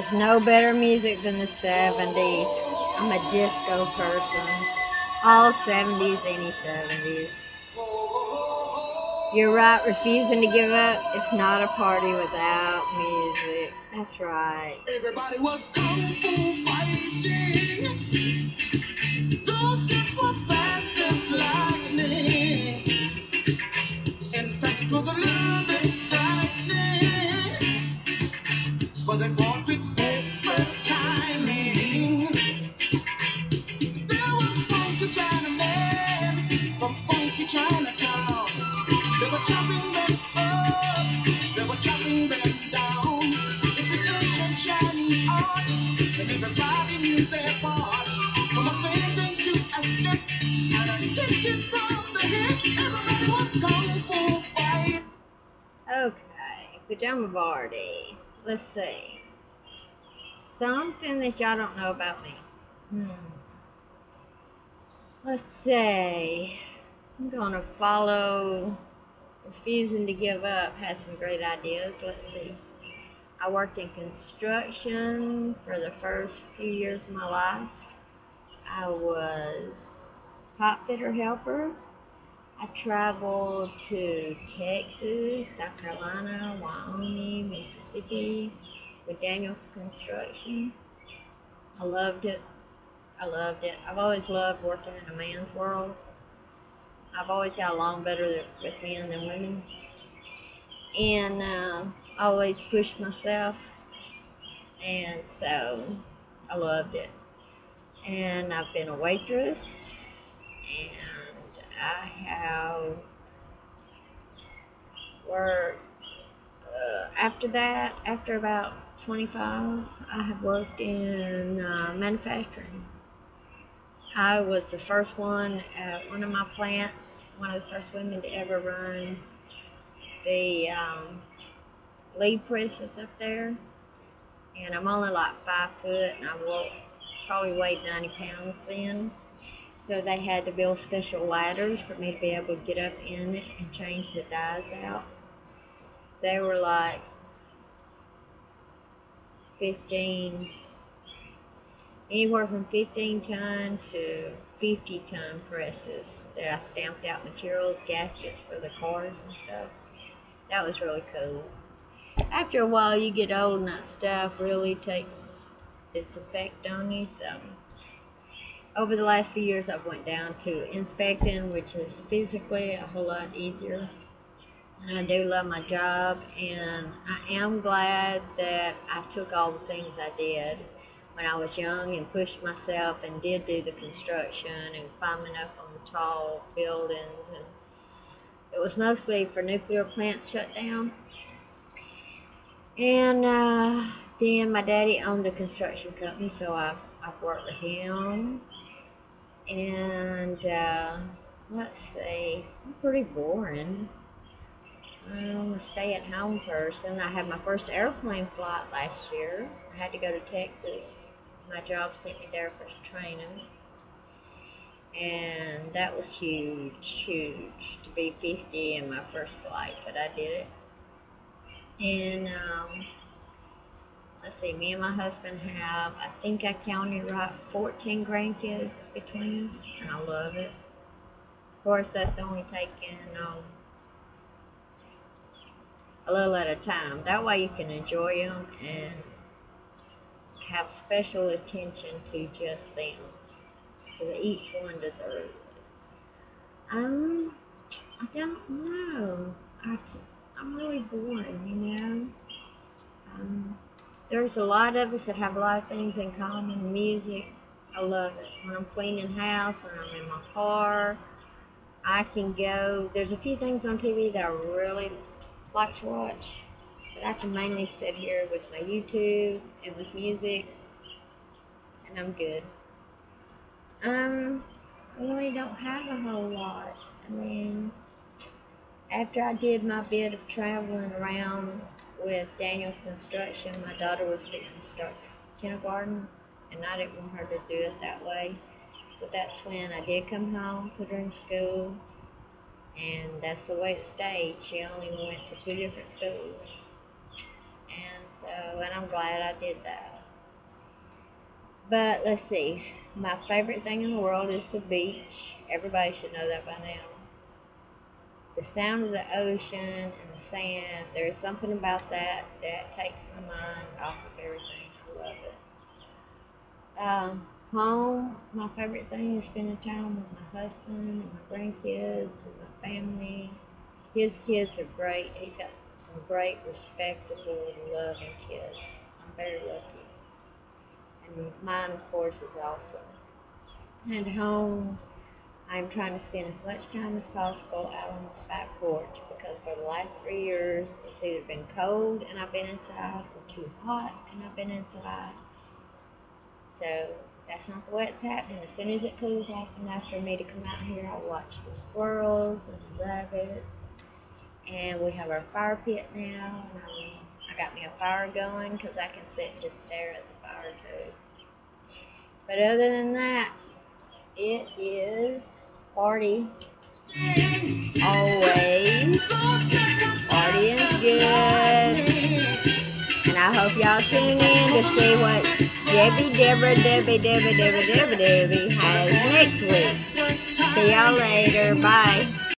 There's no better music than the 70s. I'm a disco person. All 70s, any 70s. You're right, refusing to give up. It's not a party without music. That's right. Everybody was kung fu fighting. Those kids were fast as lightning. In fact, it was a little bit frightening. But they fought with expert timing. There were funky Chinamen from funky Chinatown. They were chopping them up, they were chopping them down. It's an ancient Chinese art, and everybody knew their part. From a fainting to a slip, and a kicking from the hip. Everybody was kung fu fight. Okay, Pajama Party. Let's see. Something that y'all don't know about me. Let's see. I'm gonna follow Refusing to Give Up. Has some great ideas. Let's see. I worked in construction for the first few years of my life. I was pipe fitter helper. I traveled to Texas, South Carolina, Wyoming, Mississippi with Daniels Construction. I loved it. I loved it. I've always loved working in a man's world. I've always got along better with men than women. And I always pushed myself. And so I loved it. And I've been a waitress. And I have worked, after that, after about 25, I have worked in manufacturing. I was the first one at one of my plants, one of the first women to ever run the lead presses up there. And I'm only like 5 foot, and I probably weighed 90 pounds then. So they had to build special ladders for me to be able to get up in it and change the dies out. They were like 15, anywhere from 15-ton to 50-ton presses that I stamped out materials, gaskets for the cars and stuff. That was really cool. After a while, you get old and that stuff really takes its effect on you. So over the last few years, I've went down to inspecting, which is physically a whole lot easier. And I do love my job, and I am glad that I took all the things I did when I was young and pushed myself and did do the construction and climbing up on the tall buildings. And it was mostly for nuclear plants shut down. And then my daddy owned a construction company, so I've worked with him. And let's see, I'm pretty boring. I'm a stay-at-home person. I had my first airplane flight last year. I had to go to Texas. My job sent me there for training. And that was huge, huge to be 50 in my first flight, but I did it. And let's see, me and my husband have, I think I counted right, 14 grandkids between us, and I love it. Of course, that's only taken a little at a time. That way you can enjoy them and have special attention to just them, because each one deserves it. I don't know. I'm really boring, you know. There's a lot of us that have a lot of things in common. Music, I love it. When I'm cleaning house, when I'm in my car, I can go. There's a few things on TV that I really like to watch, but I can mainly sit here with my YouTube and with music, and I'm good. I really don't have a whole lot. I mean, after I did my bit of traveling around with Daniels Construction, my daughter was fixing to start kindergarten, and I didn't want her to do it that way. So that's when I did come home, put her in school, and that's the way it stayed. She only went to 2 different schools. And So, and I'm glad I did that. But let's see. My favorite thing in the world is the beach. Everybody should know that by now. The sound of the ocean and the sand, there's something about that that takes my mind off of everything. I love it. Home, my favorite thing is spending time with my husband and my grandkids and my family. His kids are great. He's got some great, respectable, loving kids. I'm very lucky. And mine, of course, is awesome. And home, I'm trying to spend as much time as possible out on this back porch because for the last 3 years, it's either been cold and I've been inside or too hot and I've been inside. So that's not the way it's happening. As soon as it cools off enough for me to come out here, I'll watch the squirrels and the rabbits. And we have our fire pit now. And I got me a fire going because I can sit and just stare at the fire too. But other than that, it is party always. Partying good. And I hope y'all tune in to see what Debbie has next week. See y'all later. Bye.